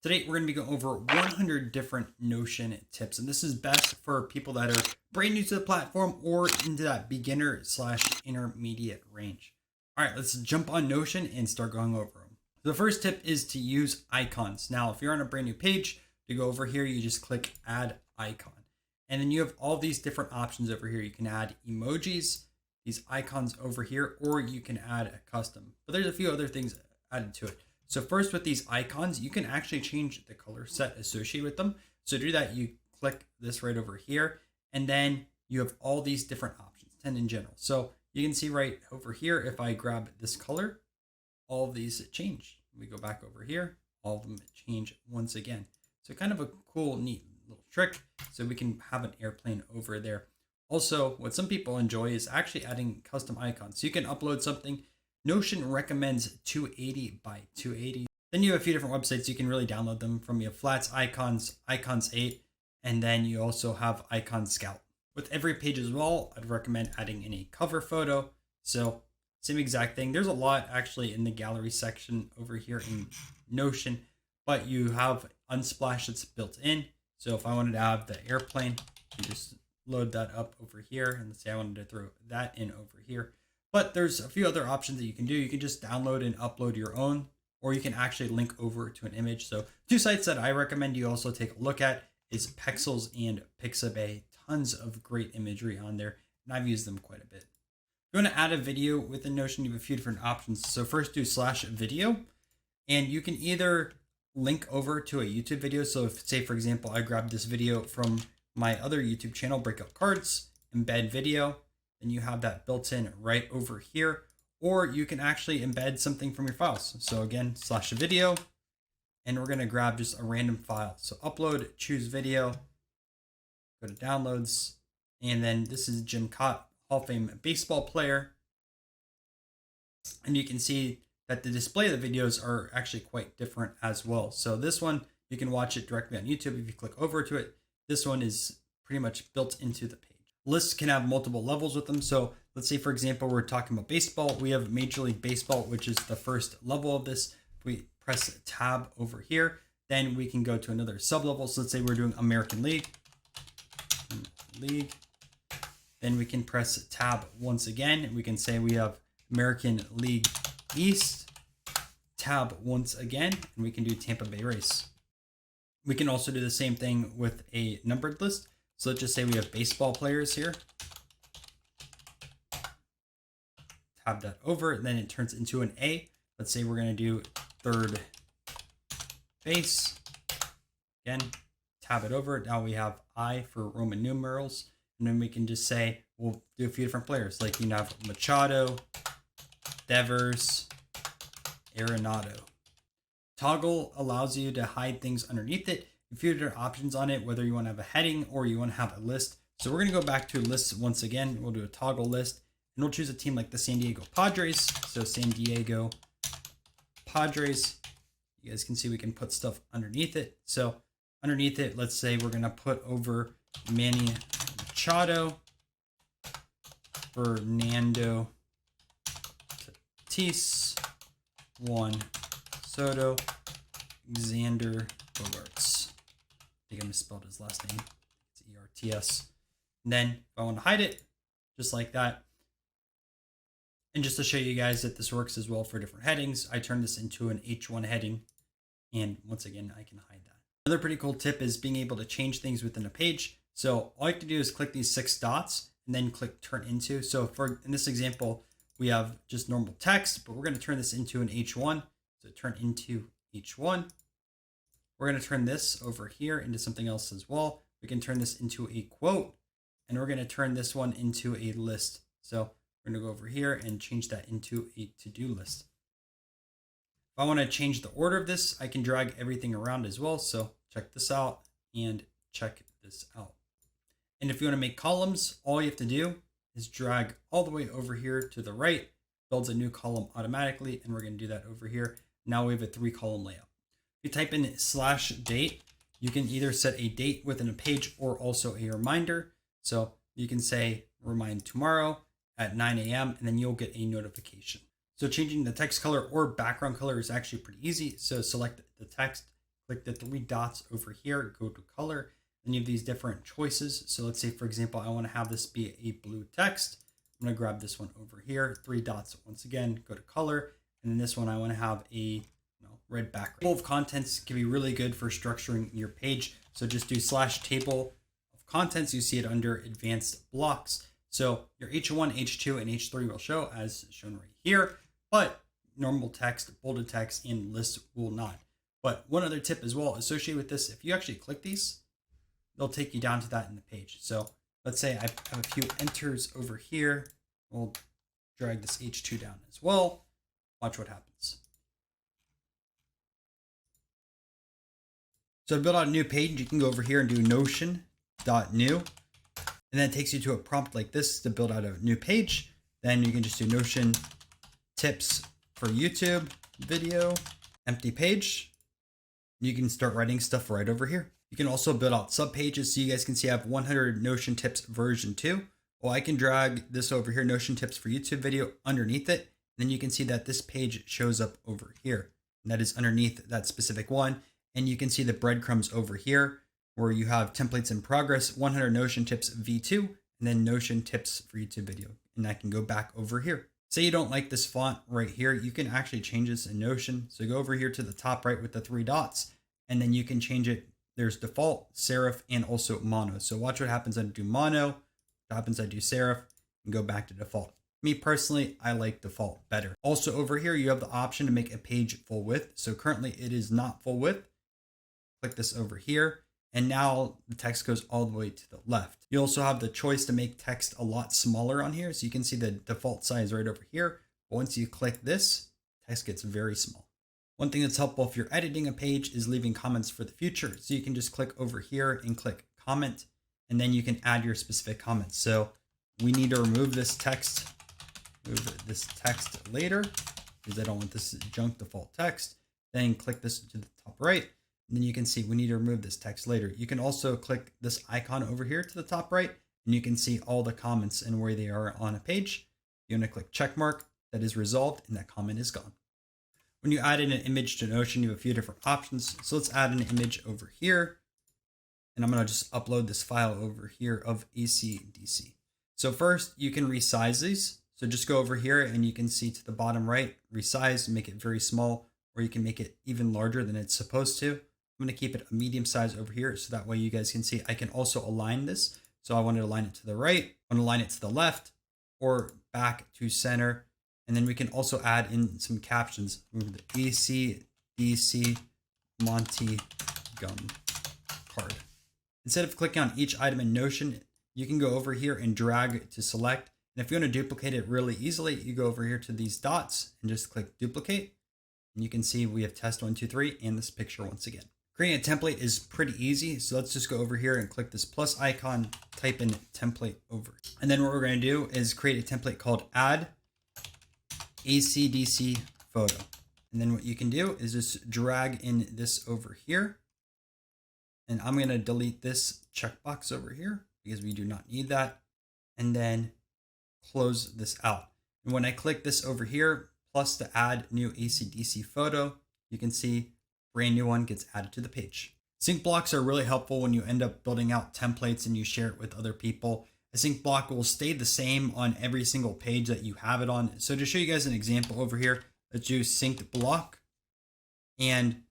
Today, we're going to be going over 100 different Notion tips, and this is best for people that are brand new to the platform or into that beginner slash intermediate range. All right, let's jump on Notion and start going over them. The first tip is to use icons. Now, if you're on a brand new page, to go over here, you just click add icon. And then you have all these different options over here. You can add emojis, these icons over here, or you can add a custom. But there's a few other things added to it. So first, with these icons, you can actually change the color set associated with them. So to do that, you click this right over here, and then you have all these different options, 10 in general. So you can see right over here, if I grab this color, all of these change. We go back over here, all of them change once again. So kind of a cool, neat little trick. So we can have an airplane over there. Also, what some people enjoy is actually adding custom icons. So you can upload something. Notion recommends 280 by 280. Then you have a few different websites you can really download them from. You have Flats, Icons, Icons 8, and then you also have Icon Scout. With every page as well, I'd recommend adding in a cover photo. So same exact thing. There's a lot actually in the gallery section over here in Notion, but you have Unsplash that's built in. So if I wanted to have the airplane, you just load that up over here, and let's say I wanted to throw that in over here. But there's a few other options that you can do. You can just download and upload your own, or you can actually link over to an image. So two sites that I recommend you also take a look at is Pexels and Pixabay. Tons of great imagery on there, and I've used them quite a bit. If you want to add a video within Notion, you have a few different options. So first do /video, and you can either link over to a YouTube video. So if, say, for example, I grabbed this video from my other YouTube channel, Breakout Cards, embed video, then you have that built in right over here, or you can actually embed something from your files. So again, /video, and we're going to grab just a random file. So upload, choose video, go to downloads, and then this is Jim Kaat, Hall of Fame baseball player. And you can see that the display of the videos are actually quite different as well. So this one, you can watch it directly on YouTube if you click over to it. This one is pretty much built into the page. Lists can have multiple levels with them. So let's say, for example, we're talking about baseball. We have Major League Baseball, which is the first level of this. If we press tab over here, then we can go to another sub level. So let's say we're doing American League. Then we can press tab once again, and we can say we have American League East. Tab once again, and we can do Tampa Bay Rays. We can also do the same thing with a numbered list. So let's just say we have baseball players here. Tab that over, and then it turns into an A. Let's say we're going to do third base. Again, tab it over. Now we have I for Roman numerals. And then we can just say, we'll do a few different players. Like you have Machado, Devers, Arenado. Toggle allows you to hide things underneath it. A few different options on it, whether you want to have a heading or you want to have a list. So we're going to go back to lists once again. We'll do a toggle list, and we'll choose a team like the San Diego Padres. So San Diego Padres. You guys can see we can put stuff underneath it. So underneath it, let's say we're going to put over Manny Machado, Fernando Tatis, Juan Soto, Xander Bogaerts. I think I misspelled his last name. It's E-R-T-S. And then if I want to hide it, just like that. And just to show you guys that this works as well for different headings, I turn this into an H1 heading. And once again, I can hide that. Another pretty cool tip is being able to change things within a page. So all you have to do is click these 6 dots and then click turn into. So in this example, we have just normal text, but we're going to turn this into an H1. So turn into H1. We're going to turn this over here into something else as well. We can turn this into a quote, and we're going to turn this one into a list. So we're going to go over here and change that into a to-do list. If I want to change the order of this, I can drag everything around as well. So check this out and check this out. And if you want to make columns, all you have to do is drag all the way over here to the right, builds a new column automatically, and we're going to do that over here. Now we have a 3-column layout. If you type in /date, you can either set a date within a page or also a reminder. So you can say remind tomorrow at 9 a.m. and then you'll get a notification. So changing the text color or background color is actually pretty easy. So select the text, click the three dots over here, go to color, and you have these different choices. So let's say, for example, I want to have this be a blue text. I'm going to grab this one over here, three dots once again, go to color, and then this one I want to have a red background. Table of contents can be really good for structuring your page. So just do /table of contents. You see it under advanced blocks. So your H1, H2, and H3 will show as shown right here, but normal text, bolded text, and lists will not. But one other tip as well associated with this, if you actually click these, they'll take you down to that in the page. So let's say I have a few enters over here. We'll drag this H2 down as well. Watch what happens. So to build out a new page, you can go over here and do notion.new. And then it takes you to a prompt like this to build out a new page. Then you can just do Notion tips for YouTube video, empty page. You can start writing stuff right over here. You can also build out sub pages. So you guys can see I have 100 Notion tips version 2. Well, I can drag this over here, Notion tips for YouTube video, underneath it. Then you can see that this page shows up over here. And that is underneath that specific one. And you can see the breadcrumbs over here where you have templates in progress, 100 Notion tips V2, and then Notion tips for YouTube video. And I can go back over here. Say you don't like this font right here, you can actually change this in Notion. So go over here to the top right with the three dots, and then you can change it. There's default, serif, and also mono. So watch what happens when I do mono, what happens when I do serif, and go back to default. Me personally, I like default better. Also over here, you have the option to make a page full width. So currently it is not full width. Click this over here, and now the text goes all the way to the left. You also have the choice to make text a lot smaller on here. So you can see the default size right over here. But once you click this, text gets very small. One thing that's helpful if you're editing a page is leaving comments for the future. So you can just click over here and click comment, and then you can add your specific comments. So we need to remove this text later because I don't want this junk default text. Then click this to the top right. And then you can see we need to remove this text later. You can also click this icon over here to the top right, and you can see all the comments and where they are on a page. You're going to click check mark. That is resolved, and that comment is gone. When you add in an image to Notion, you have a few different options. So let's add an image over here. And I'm going to just upload this file over here of ACDC. So first, you can resize these. So just go over here, and you can see to the bottom right, resize, make it very small, or you can make it even larger than it's supposed to. I'm going to keep it a medium size over here so that way you guys can see. I can also align this. So I want to align it to the right, I want to align it to the left, or back to center. And then we can also add in some captions. Move the ACDC Monty Gum card. Instead of clicking on each item in Notion, you can go over here and drag to select. And if you want to duplicate it really easily, you go over here to these dots and just click duplicate. And you can see we have test 1, 2, 3 and this picture once again. Creating a template is pretty easy. So let's just go over here and click this plus icon, type in template over. And then what we're going to do is create a template called add ACDC photo. And then what you can do is just drag in this over here. And I'm going to delete this checkbox over here because we do not need that. And then close this out. And when I click this over here, plus to add new ACDC photo, you can see brand new one gets added to the page. Sync blocks are really helpful when you end up building out templates and you share it with other people. A sync block will stay the same on every single page that you have it on. So to show you guys an example over here, let's do synced block. And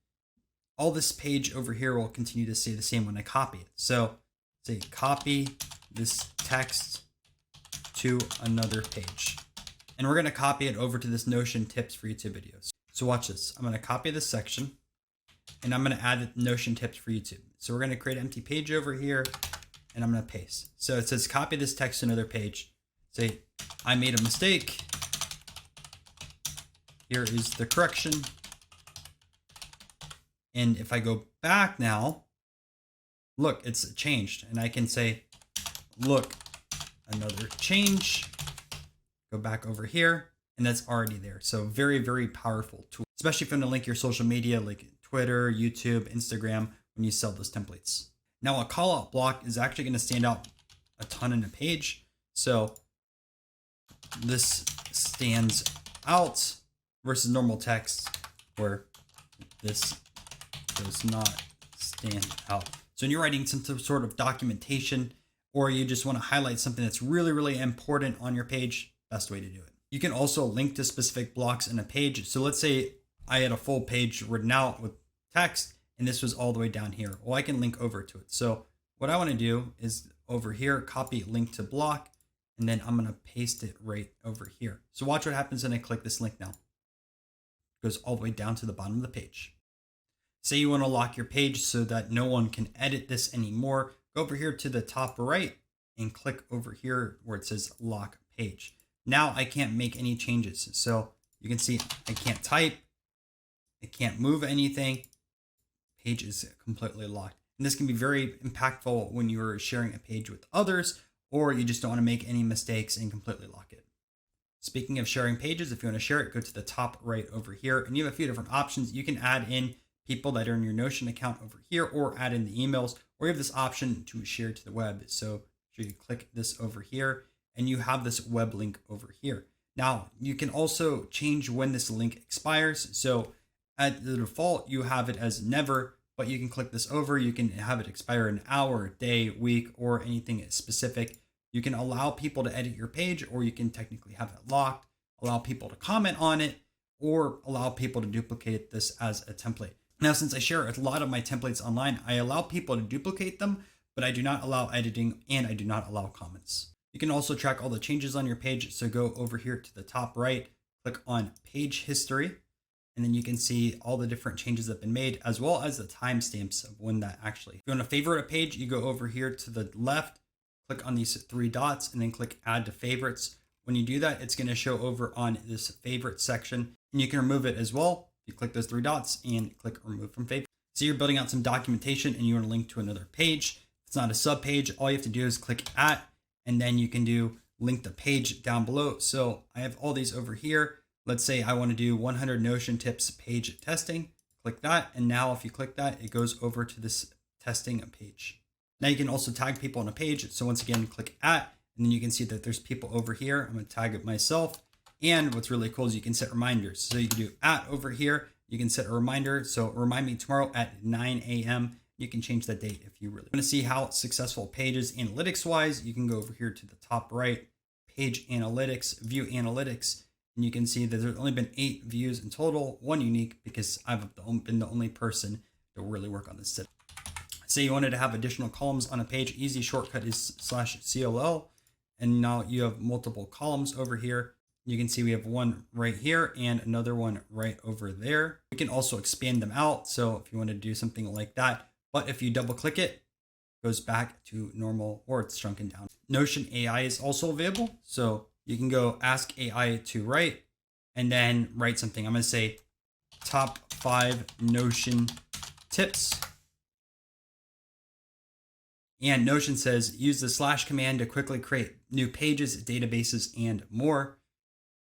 all this page over here will continue to stay the same when I copy it. So say copy this text to another page. And we're going to copy it over to this Notion tips for YouTube videos. So watch this. I'm going to copy this section and I'm going to add Notion tips for YouTube. So we're going to create an empty page over here and I'm going to paste. So it says copy this text to another page. Say, I made a mistake. Here is the correction. And if I go back now, look, it's changed. And I can say, look, another change. Go back over here and that's already there. So very, very powerful tool, especially if you want to link your social media like Twitter, YouTube, Instagram when you sell those templates. Now a call out block is actually going to stand out a ton in a page. So this stands out versus normal text where this does not stand out. So when you're writing some sort of documentation, or you just want to highlight something that's really, really important on your page, best way to do it. You can also link to specific blocks in a page. So let's say I had a full page written out with text and this was all the way down here. Well, I can link over to it. So what I want to do is over here, copy link to block, and then I'm going to paste it right over here. So watch what happens when I click this link now. It goes all the way down to the bottom of the page. Say you want to lock your page so that no one can edit this anymore. Go over here to the top right and click over here where it says lock page. Now I can't make any changes. So you can see I can't type, I can't move anything. Page is completely locked. And this can be very impactful when you're sharing a page with others, or you just don't want to make any mistakes and completely lock it. Speaking of sharing pages, if you want to share it, go to the top right over here, and you have a few different options. You can add in people that are in your Notion account over here, or add in the emails, or you have this option to share to the web. So you click this over here, and you have this web link over here. Now, you can also change when this link expires. So at the default, you have it as never, but you can click this over. You can have it expire an hour, day, week, or anything specific. You can allow people to edit your page, or you can technically have it locked, allow people to comment on it, or allow people to duplicate this as a template. Now, since I share a lot of my templates online, I allow people to duplicate them, but I do not allow editing and I do not allow comments. You can also track all the changes on your page. So go over here to the top right, click on page history, and then you can see all the different changes that have been made, as well as the timestamps of when that actually. If you want to favorite a page, you go over here to the left, click on these three dots, and then click add to favorites. When you do that, it's going to show over on this favorite section, and you can remove it as well. You click those three dots and click remove from favorite. So you're building out some documentation and you want to link to another page. If it's not a sub page, all you have to do is click at, and then you can do link the page down below. So I have all these over here. Let's say I want to do 100 Notion tips page testing. Click that. And now if you click that, it goes over to this testing page. Now you can also tag people on a page. So once again, click at, and then you can see that there's people over here. I'm going to tag it myself. And what's really cool is you can set reminders. So you can do at over here. You can set a reminder. So remind me tomorrow at 9 a.m. You can change that date if you really want to see how successful a page is analytics wise. You can go over here to the top right, page analytics, view analytics. And you can see that there's only been 8 views in total, 1 unique, because I've been the only person to really work on this today. Say you wanted to have additional columns on a page, easy shortcut is /CLL. And now you have multiple columns over here. You can see we have one right here and another one right over there. We can also expand them out. So if you want to do something like that, but if you double click it, it goes back to normal, or it's shrunken down. Notion AI is also available. So you can go ask AI to write and then write something. I'm going to say top 5 Notion tips. And Notion says use the / command to quickly create new pages, databases, and more.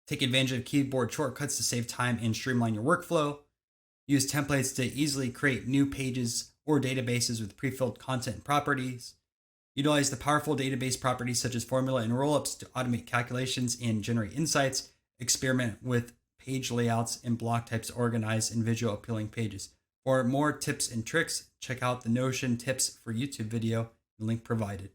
Take advantage of keyboard shortcuts to save time and streamline your workflow. Use templates to easily create new pages or databases with pre-filled content and properties. Utilize the powerful database properties such as formula and rollups to automate calculations and generate insights. Experiment with page layouts and block types to organize and visual appealing pages. For more tips and tricks, check out the Notion tips for YouTube video, the link provided.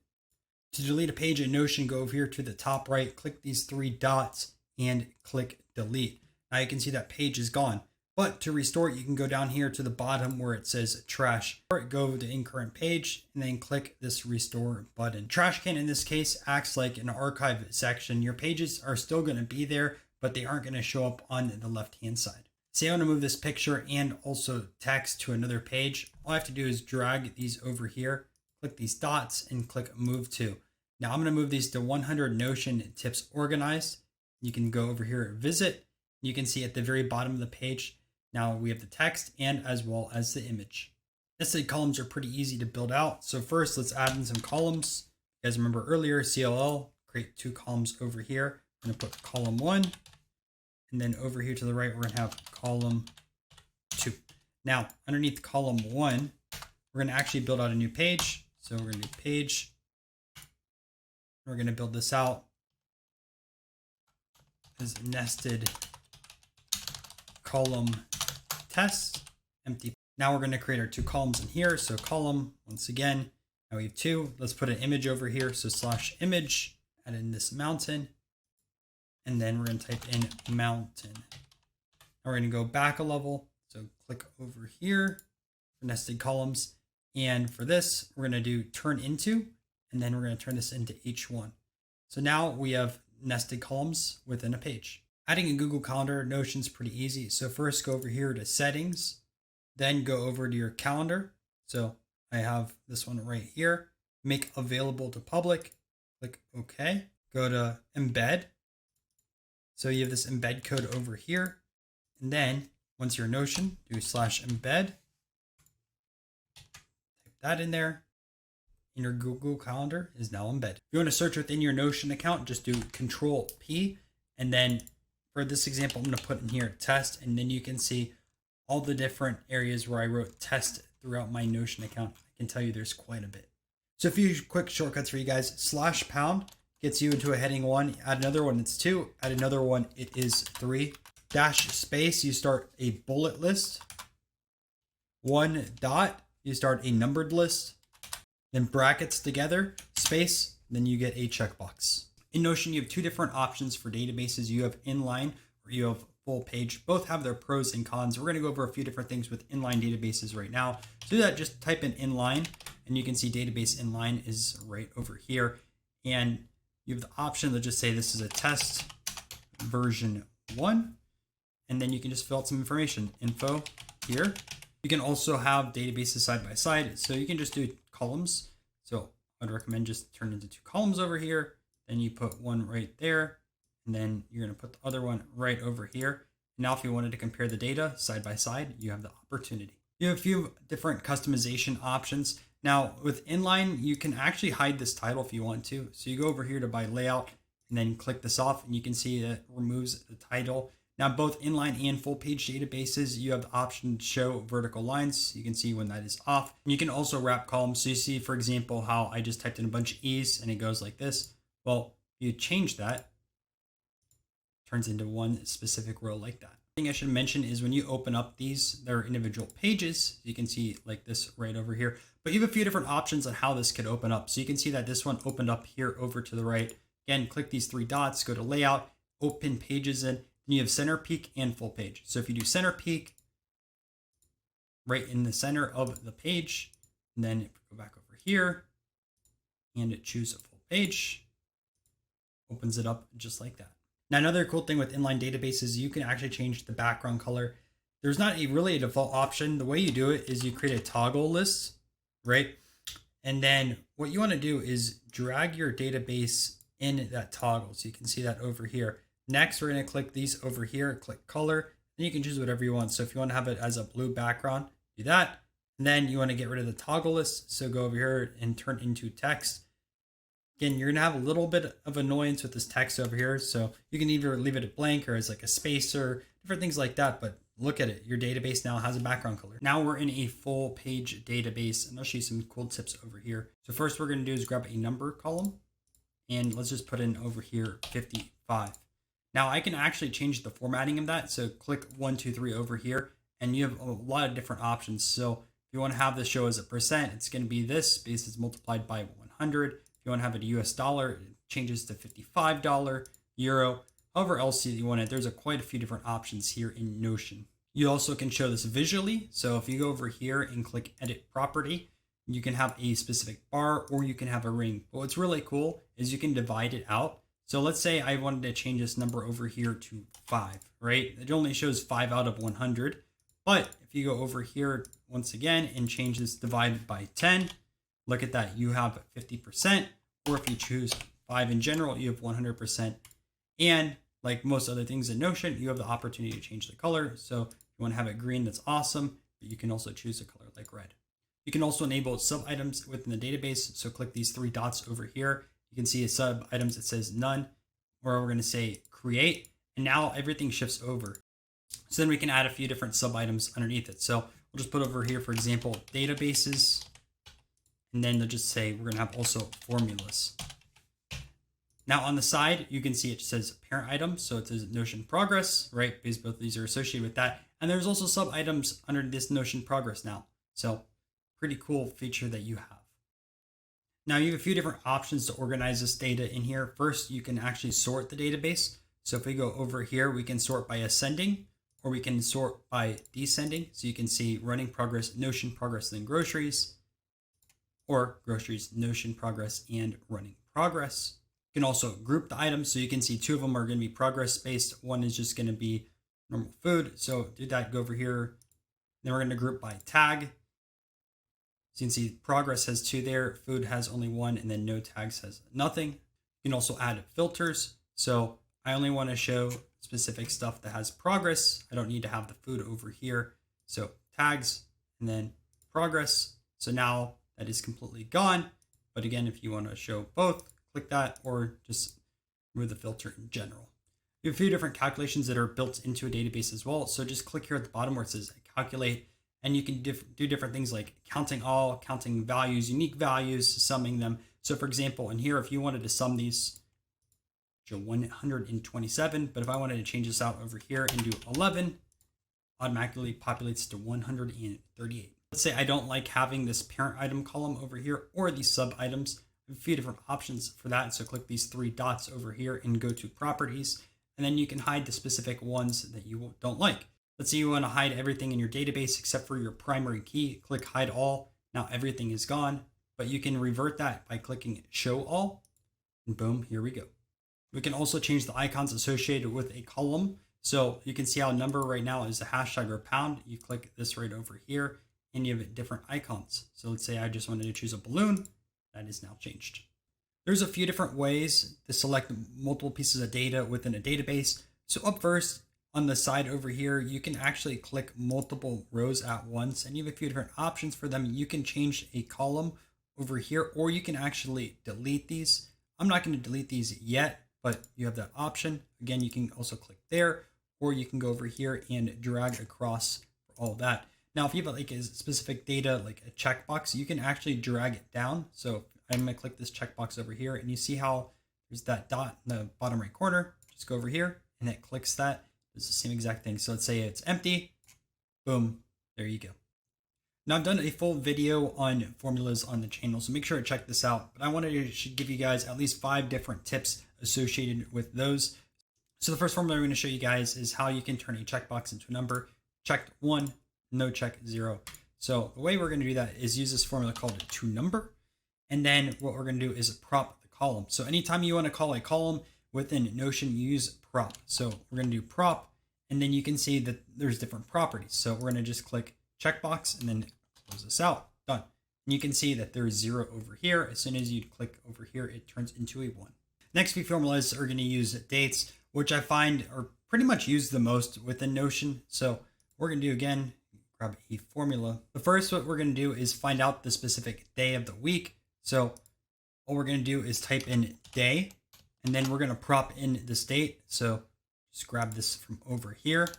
To delete a page in Notion, go over here to the top right, click these 3 dots, and click delete. Now you can see that page is gone. But to restore it, you can go down here to the bottom where it says trash, or go to in-current page and then click this restore button. Trash can in this case acts like an archive section. Your pages are still going to be there, but they aren't going to show up on the left-hand side. Say I want to move this picture and also text to another page. All I have to do is drag these over here, click these dots and click move to. Now I'm going to move these to 100 Notion tips organized. You can go over here, visit. You can see at the very bottom of the page, now we have the text and as well as the image. Nested columns are pretty easy to build out. So first, let's add in some columns. You guys remember earlier, CLL, create 2 columns over here. I'm going to put column 1. And then over here to the right, we're going to have column 2. Now, underneath column 1, we're going to actually build out a new page. So we're going to do page. We're going to build this out as nested column test, empty Now we're going to create our two columns in here. So column, once again, now we have two. Let's put an image over here. So slash image, add in this mountain. And then we're going to type in mountain. Now we're going to go back a level. So click over here for nested columns. And for this, we're going to do turn into, and then we're going to turn this into H1. So now we have nested columns within a page. Adding a Google Calendar Notion is pretty easy. So first go over here to settings, then go over to your calendar. So I have this one right here, make available to public, click OK, go to embed. So you have this embed code over here. And then once you're in Notion, do /embed, type that in there. And your Google Calendar is now embedded. If you want to search within your Notion account, just do Control P. And then for this example, I'm going to put in here test, and then you can see all the different areas where I wrote test throughout my Notion account. I can tell you there's quite a bit. So a few quick shortcuts for you guys. /pound gets you into a heading 1. Add another one, it's 2. Add another one, it is 3. Dash space, you start a bullet list. 1 dot, you start a numbered list. Then brackets together, space, then you get a checkbox. In Notion, you have two different options for databases. You have inline or you have full page. Both have their pros and cons. We're going to go over a few different things with inline databases right now. To do that, just type in inline, and you can see database inline is right over here. And you have the option to just say this is a test version 1. And then you can just fill out some information, info here. You can also have databases side by side. So you can just do columns. So I'd recommend just turn into 2 columns over here. Then you put one right there. And then you're going to put the other one right over here. Now, if you wanted to compare the data side by side, you have the opportunity. You have a few different customization options. Now with inline, you can actually hide this title if you want to. So you go over here to by layout and then click this off, and you can see that it removes the title. Now, both inline and full page databases, you have the option to show vertical lines. You can see when that is off. And you can also wrap columns. So you see, for example, how I just typed in a bunch of E's and it goes like this. Well, if you change that, it turns into one specific row like that. The thing I should mention is when you open up these, they're individual pages. You can see like this right over here. But you have a few different options on how this could open up. So you can see that this one opened up here over to the right. Again, click these 3 dots, go to layout, open pages in. And you have center peak and full page. So if you do center peak right in the center of the page, and then if we go back over here and choose a full page, opens it up just like that. Now, another cool thing with inline databases, you can actually change the background color. There's not really a default option. The way you do it is you create a toggle list, right? And then what you want to do is drag your database in that toggle. So you can see that over here. Next, we're going to click these over here, click color, and you can choose whatever you want. So if you want to have it as a blue background, do that. And then you want to get rid of the toggle list. So go over here and turn into text. Again, you're going to have a little bit of annoyance with this text over here. So you can either leave it blank or as like a spacer, different things like that. But look at it. Your database now has a background color. Now we're in a full page database, and I'll show you some cool tips over here. So first we're going to do is grab a number column, and let's just put in over here 55. Now I can actually change the formatting of that. So click 1, 2, 3 over here, and you have a lot of different options. So if you want to have this show as a percent, it's going to be this because it's multiplied by 100. If you want to have it a US dollar, it changes to $55, euro, however else you want it. There's quite a few different options here in Notion. You also can show this visually. So if you go over here and click edit property, you can have a specific bar or you can have a ring. But what's really cool is you can divide it out. So let's say I wanted to change this number over here to 5, right? It only shows 5 out of 100. But if you go over here once again and change this divided by 10, look at that, you have 50%. Or if you choose 5 in general, you have 100%. And like most other things in Notion, you have the opportunity to change the color. So if you want to have it green, that's awesome. But you can also choose a color like red. You can also enable sub items within the database. So click these 3 dots over here. You can see a sub items that says none, or we're going to say create. And now everything shifts over. So then we can add a few different sub items underneath it. So we'll just put over here, for example, databases. And then they'll just say we're going to have also formulas. Now on the side, you can see it says parent item. So it says Notion progress, right? Because both of these are associated with that. And there's also sub items under this Notion progress now. So pretty cool feature that you have. Now you have a few different options to organize this data in here. First, you can actually sort the database. So if we go over here, we can sort by ascending, or we can sort by descending. So you can see running progress, Notion progress, then groceries, or groceries, Notion progress, and running progress. You can also group the items. So you can see two of them are going to be progress based. One is just going to be normal food. So do that, go over here. Then we're going to group by tag. So you can see progress has 2 there, food has only 1, and then no tags has nothing. You can also add filters. So I only want to show specific stuff that has progress. I don't need to have the food over here. So tags and then progress. So now that is completely gone. But again, if you want to show both, click that or just remove the filter in general. You have a few different calculations that are built into a database as well. So just click here at the bottom where it says calculate, and you can do different things like counting all, counting values, unique values, summing them. So for example, in here, if you wanted to sum these, show 127, but if I wanted to change this out over here and do 11, automatically populates to 138. Let's say I don't like having this parent item column over here or these sub items. I have a few different options for that. So click these 3 dots over here and go to properties, and then you can hide the specific ones that you don't like. Let's say you want to hide everything in your database except for your primary key. Click hide all. Now everything is gone, but you can revert that by clicking show all, and boom, here we go. We can also change the icons associated with a column. So you can see how number right now is a hashtag or pound. You click this right over here and you have different icons. So let's say I just wanted to choose a balloon. That is now changed. There's a few different ways to select multiple pieces of data within a database. So up first, on the side over here, you can actually click multiple rows at once, and you have a few different options for them. You can change a column over here, or you can actually delete these. I'm not going to delete these yet, but you have that option. Again, you can also click there, or you can go over here and drag across for all that. Now, if you have like a specific data, like a checkbox, you can actually drag it down. So I'm going to click this checkbox over here, and you see how there's that dot in the bottom right corner. Just go over here and it clicks that. It's the same exact thing. So let's say it's empty. Boom. There you go. Now I've done a full video on formulas on the channel, so make sure to check this out. But I wanted to give you guys at least 5 different tips associated with those. So the first formula I'm going to show you guys is how you can turn a checkbox into a number. Checked 1, no check 0. So the way we're going to do that is use this formula called a toNumber. And then what we're going to do is prop the column. So anytime you want to call a column within Notion, you use prop. So we're going to do prop, and then you can see that there's different properties. So we're going to just click checkbox and then close this out. Done. And you can see that there's 0 over here. As soon as you click over here, it turns into a 1. Next few formulas are going to use dates, which I find are pretty much used the most within Notion. So we're going to do again, grab a formula. But first, what we're going to do is find out the specific day of the week. So all we're going to do is type in day, and then we're going to prop in this date. So just grab this from over here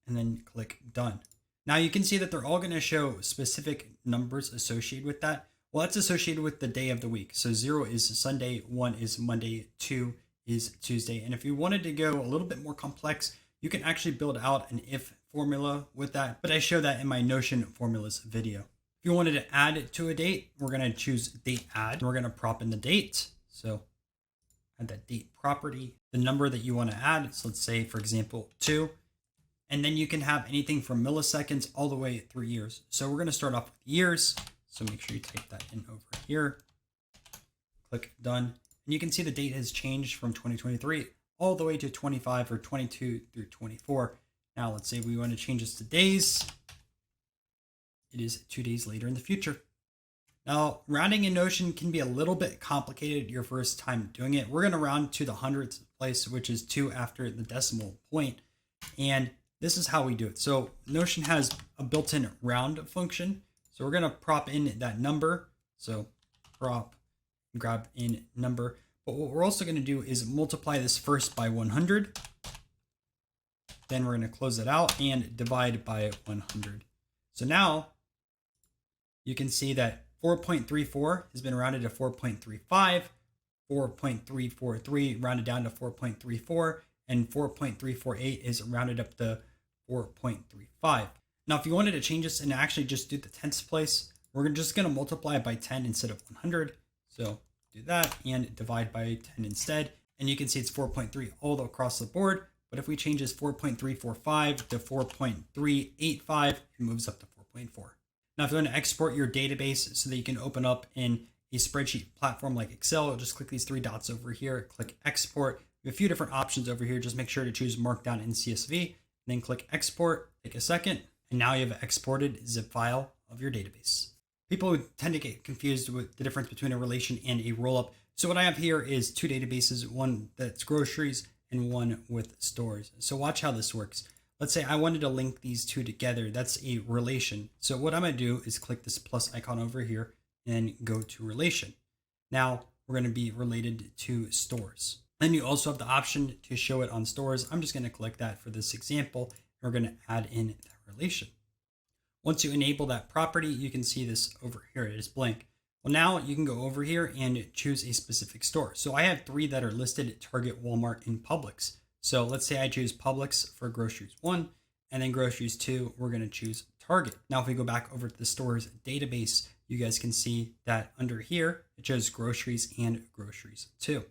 and then click done. Now you can see that they're all going to show specific numbers associated with that. Well, that's associated with the day of the week. So 0 is Sunday, 1 is Monday, 2 is Tuesday. And if you wanted to go a little bit more complex, you can actually build out an if formula with that. But I show that in my Notion formulas video. If you wanted to add it to a date, we're going to choose date add. We're going to prop in the date. So add that date property, the number that you want to add. So let's say, for example, 2. And then you can have anything from milliseconds all the way through years. So we're going to start off with years. So make sure you type that in over here. Click done. And you can see the date has changed from 2023 all the way to 25 or 22 through 24. Now let's say we want to change this to days. It is 2 days later in the future. Now, rounding in Notion can be a little bit complicated your first time doing it. We're going to round to the hundredth place, which is 2 after the decimal point. And this is how we do it. So Notion has a built-in round function. So we're going to prop in that number. So prop, grab in number. But what we're also going to do is multiply this first by 100. Then we're going to close it out and divide by 100. So now you can see that 4.34 has been rounded to 4.35, 4.343 rounded down to 4.34, and 4.348 is rounded up to 4.35. Now, if you wanted to change this and actually just do the tens place, we're just going to multiply it by 10 instead of 100. So do that and divide by 10 instead. And you can see it's 4.3 all across the board. But if we change this 4.345 to 4.385, it moves up to 4.4. Now, if you want to export your database so that you can open up in a spreadsheet platform like Excel, just click these three dots over here, click export. We have a few different options over here. Just make sure to choose Markdown and CSV, and then click export. Take a second, and now you have an exported zip file of your database. People tend to get confused with the difference between a relation and a rollup. So what I have here is two databases, one that's groceries and one with stores. So watch how this works. Let's say I wanted to link these two together. That's a relation. So what I'm going to do is click this plus icon over here and go to relation. Now we're going to be related to stores. Then you also have the option to show it on stores. I'm just going to click that for this example. We're going to add in that relation. Once you enable that property, you can see this over here. It is blank. Well, now you can go over here and choose a specific store. So I have three that are listed at Target, Walmart, and Publix. So let's say I choose Publix for groceries 1, and then groceries 2, we're going to choose Target. Now, if we go back over to the stores database, you guys can see that under here, it shows groceries and groceries 2.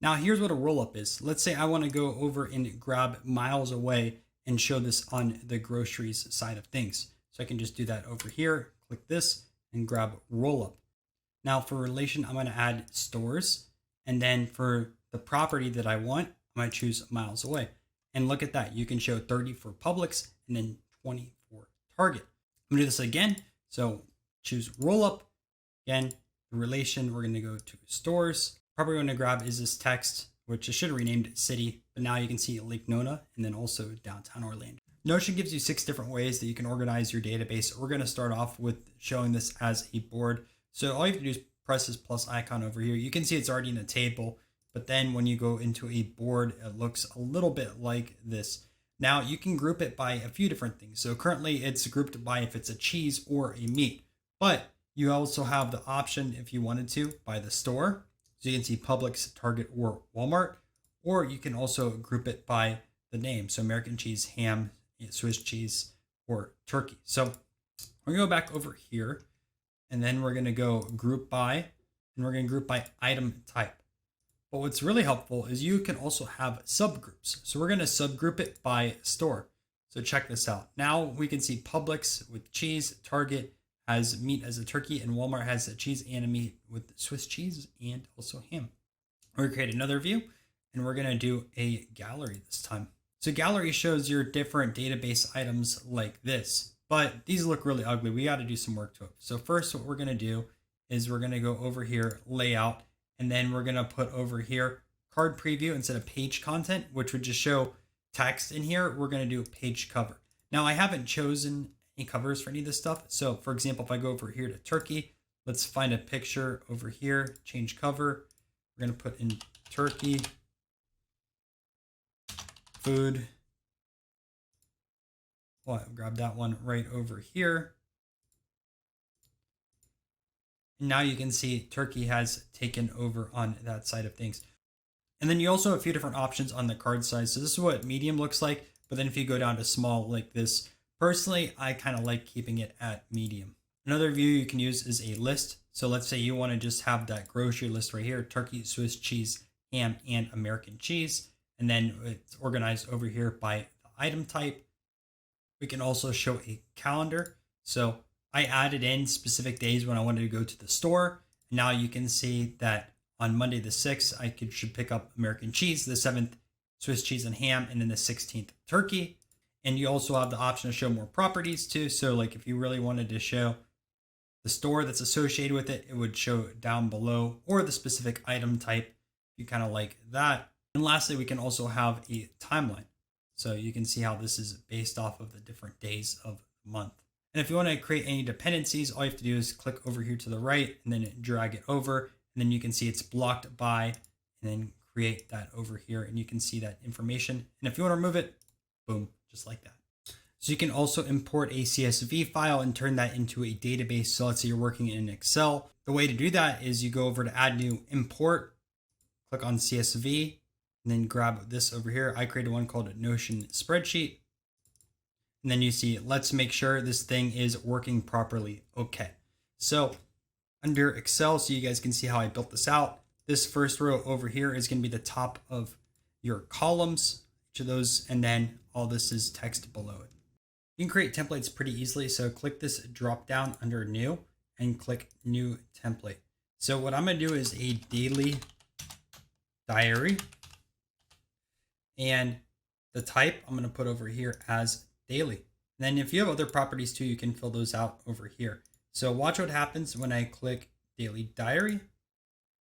Now, here's what a rollup is. Let's say I want to go over and grab miles away and show this on the groceries side of things. So I can just do that over here, click this, and grab rollup. Now for relation, I'm going to add stores. And then for the property that I want, I'm going to choose miles away. And look at that. You can show 30 for Publix and then 20 for Target. I'm going to do this again. So choose rollup. Again, the relation, we're going to go to stores. Probably going to grab is this text, which I should have renamed city, but now you can see Lake Nona and then also downtown Orlando. Notion gives you 6 different ways that you can organize your database. We're going to start off with showing this as a board. So all you have to do is press this plus icon over here. You can see it's already in a table, but then when you go into a board, it looks a little bit like this. Now you can group it by a few different things. So currently it's grouped by if it's a cheese or a meat, but you also have the option if you wanted to by the store. So you can see Publix, Target, or Walmart, or you can also group it by the name. So American cheese, ham, Swiss cheese, or turkey. So we're gonna go back over here, and then we're gonna go group by, and we're gonna group by item type. But what's really helpful is you can also have subgroups. So we're gonna subgroup it by store. So check this out. Now we can see Publix with cheese, Target has meat as a turkey, and Walmart has a cheese and a meat with Swiss cheese and also ham. We're gonna create another view, and we're gonna do a gallery this time. So gallery shows your different database items like this, but these look really ugly. We got to do some work to it. So first what we're going to do is we're going to go over here, layout, and then we're going to put over here card preview instead of page content, which would just show text in here. We're going to do page cover. Now I haven't chosen any covers for any of this stuff. So for example, if I go over here to turkey, let's find a picture over here, change cover. We're going to put in turkey. Food. Well, I'll grab that one right over here. And now you can see turkey has taken over on that side of things. And then you also have a few different options on the card size. So this is what medium looks like. But then if you go down to small like this, personally, I kind of like keeping it at medium. Another view you can use is a list. So let's say you want to just have that grocery list right here, turkey, Swiss cheese, ham, and American cheese. And then it's organized over here by the item type. We can also show a calendar. So I added in specific days when I wanted to go to the store. And now you can see that on Monday the 6th, I should pick up American cheese, the 7th, Swiss cheese and ham, and then the 16th, turkey. And you also have the option to show more properties too. So like if you really wanted to show the store that's associated with it, it would show down below, or the specific item type, if you kind of like that. And lastly, we can also have a timeline. So you can see how this is based off of the different days of the month. And if you want to create any dependencies, all you have to do is click over here to the right and then drag it over. And then you can see it's blocked by, and then create that over here. And you can see that information. And if you want to remove it, boom, just like that. So you can also import a CSV file and turn that into a database. So let's say you're working in Excel. The way to do that is you go over to add new import, click on CSV, and then grab this over here. I created one called a Notion spreadsheet. And then you see, let's make sure this thing is working properly. Okay. So under Excel, so you guys can see how I built this out. This first row over here is going to be the top of your columns, each of those, and then all this is text below it. You can create templates pretty easily. So click this drop down under new and click new template. So what I'm going to do is a daily diary, and the type I'm going to put over here as daily. And then if you have other properties too, you can fill those out over here. So watch what happens when I click daily diary.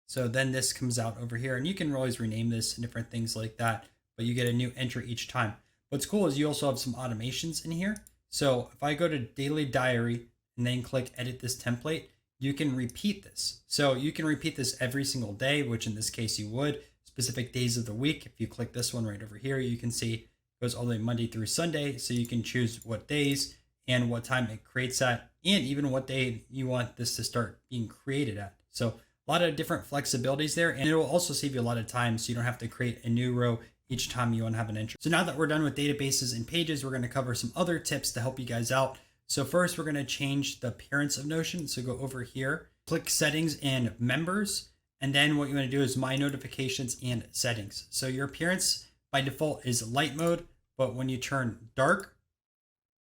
So then this comes out over here, and you can always rename this and different things like that, but you get a new entry each time. What's cool is you also have some automations in here. So if I go to daily diary and then click edit this template, you can repeat this. So you can repeat this every single day, which in this case you would. Specific days of the week. If you click this one right over here, you can see it goes all the way Monday through Sunday. So you can choose what days and what time it creates at, and even what day you want this to start being created at. So a lot of different flexibilities there, and it will also save you a lot of time so you don't have to create a new row each time you want to have an entry. So now that we're done with databases and pages, we're going to cover some other tips to help you guys out. So first, we're going to change the appearance of Notion. So go over here, click settings and members. And then what you want to do is my notifications and settings. So your appearance by default is light mode, but when you turn dark,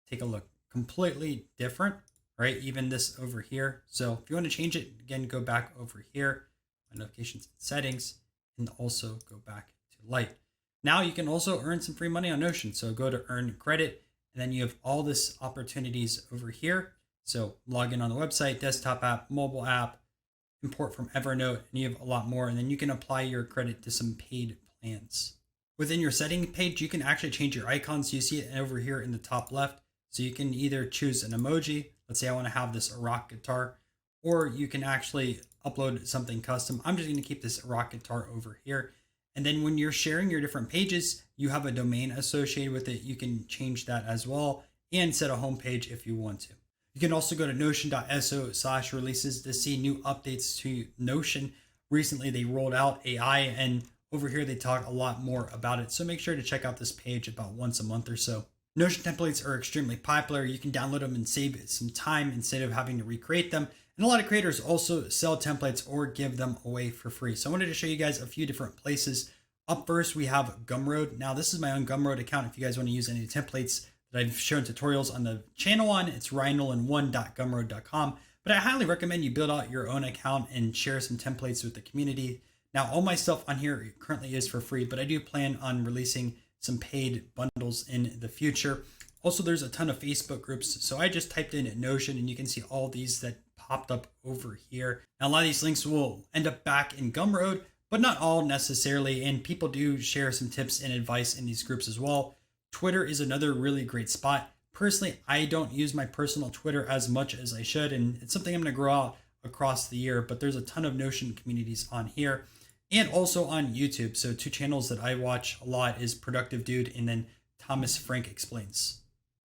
take a look, completely different, right? Even this over here. So if you want to change it, again, go back over here, my notifications and settings, and also go back to light. Now you can also earn some free money on Notion. So go to earn credit, and then you have all this opportunities over here. So log in on the website, desktop app, mobile app, import from Evernote, and you have a lot more. And then you can apply your credit to some paid plans. Within your setting page, you can actually change your icons. You see it over here in the top left. So you can either choose an emoji. Let's say I want to have this rock guitar, or you can actually upload something custom. I'm just going to keep this rock guitar over here. And then when you're sharing your different pages, you have a domain associated with it. You can change that as well and set a home page if you want to. You can also go to notion.so/releases to see new updates to Notion. Recently, they rolled out AI, and over here, they talk a lot more about it. So make sure to check out this page about once a month or so. Notion templates are extremely popular. You can download them and save some time instead of having to recreate them. And a lot of creators also sell templates or give them away for free. So I wanted to show you guys a few different places. Up first, we have Gumroad. Now, this is my own Gumroad account. If you guys want to use any templates that I've shown tutorials on the channel on, it's ryannolan1.gumroad.com. But I highly recommend you build out your own account and share some templates with the community. Now, all my stuff on here currently is for free, but I do plan on releasing some paid bundles in the future. Also, there's a ton of Facebook groups. So I just typed in Notion, and you can see all these that popped up over here. Now, a lot of these links will end up back in Gumroad, but not all necessarily. And people do share some tips and advice in these groups as well. Twitter is another really great spot. Personally, I don't use my personal Twitter as much as I should, and it's something I'm going to grow out across the year, but there's a ton of Notion communities on here and also on YouTube. So two channels that I watch a lot is Productive Dude and then Thomas Frank Explains.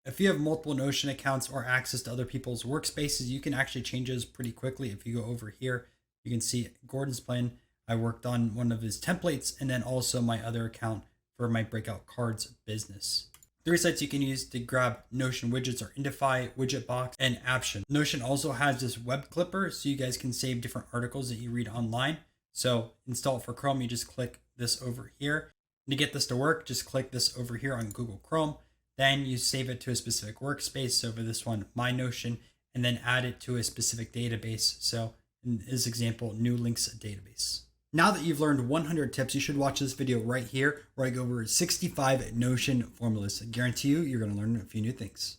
If you have multiple Notion accounts or access to other people's workspaces, you can actually change those pretty quickly. If you go over here, you can see Gordon's plan. I worked on one of his templates, and then also my other account for my breakout cards business. 3 sites you can use to grab Notion widgets are Indify, Widgetbox, and Aption. Notion also has this web clipper, so you guys can save different articles that you read online. So install it for Chrome, you just click this over here. And to get this to work, just click this over here on Google Chrome. Then you save it to a specific workspace. So for this one, My Notion, and then add it to a specific database. So in this example, New Links database. Now that you've learned 100 tips, you should watch this video right here where I go over 65 Notion formulas. I guarantee you're going to learn a few new things.